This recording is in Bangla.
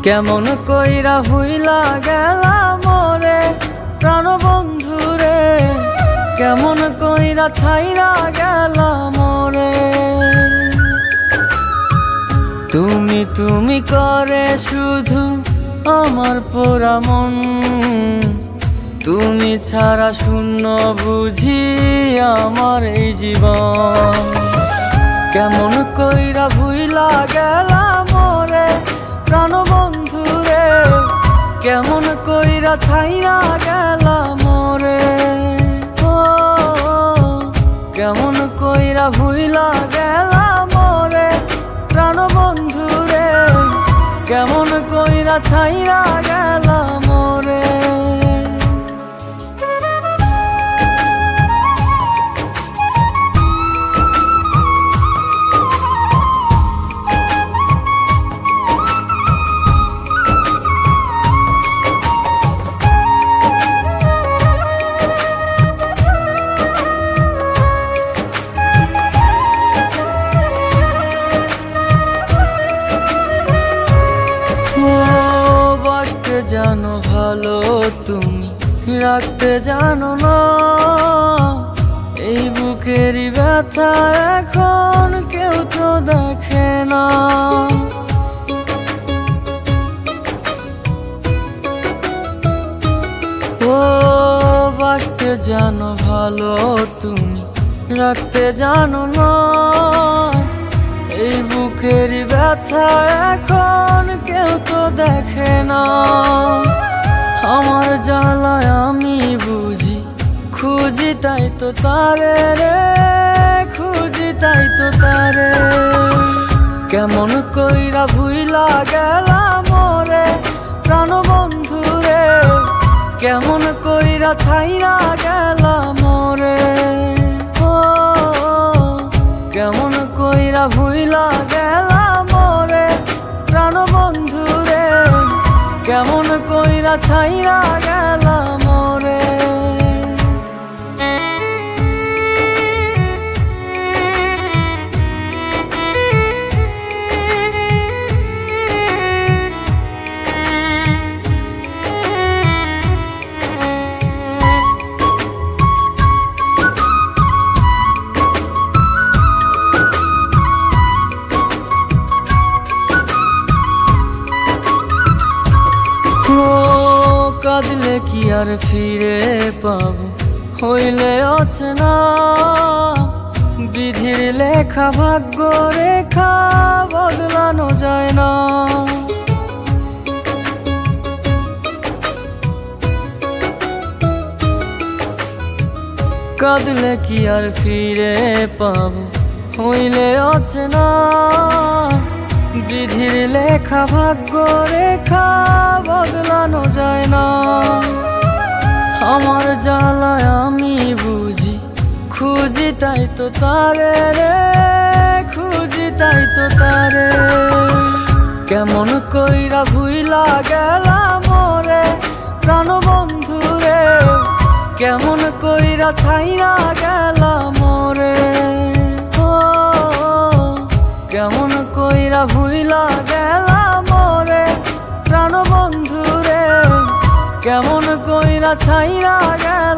কেমন কইরা ভুইলা গেলা মোরে প্রাণ বন্ধুরে, কেমন কইরা ছাইরা গেলা মোরে। তুমি তুমি করে শুধু আমার পোড়া মন, তুমি ছাড়া শূন্য বুঝি আমার এই জীবন। কেমন কইরা ভুইলা গেলা মোরে প্রাণ বন্ধুরে, কেমন কইরা ছাইরা গেলা মোরে। ও কেমন কইরা ভুইলা গেলা মোরে প্রাণ বন্ধুরে, কেমন কইরা ছাইরা গেলা মোরে। জানো ভালো তুমি রাখতে জানো না, এই বুকেরই ব্যথা এখন কেউ তো দেখে না। ও বাসতে জানো ভালো তুমি রাখতে জানো না, এই বুকেরই ব্যথা এখন কেউ তো দেখে না। আমার জ্বালায় আমি বুঝি খুঁজি তাই তো তারে রে, খুঁজি তাই তো তারে। কেমন কইরা ভুইলা গেলা মোরে প্রাণ বন্ধুরে, কেমন কইরা ছাইরা গেলা মোরে। ও কেমন কইরা ভুইলা গেলা মোরে প্রাণ বন্ধুরে, কেমন কইরা ছাইরা গেলা মোরে। কাঁদলে কি আর ফিরে পাবো হইলে অচেনা, বিধির লেখা ভাগ্য রেখা বদলানো যায় না। কাঁদলে কি আর ফিরে পাবো হইলে অচেনা, বিধির লেখা ভাগ্য রেখা বদলানো যায় না। আমার জ্বালায় আমি বুঝি খুঁজি তাই তো তারে রে, খুঁজি তাই তো তারে। কেমন কইরা ভুইলা গেলা মোরে প্রাণ বন্ধুরে, কেমন কইরা ছাইরা গেলা মোরে। ও কেমন কইরা ভুইলা গেলা মোরে প্রাণ বন্ধুরে, কেমন কইরা ছাইরা গেলা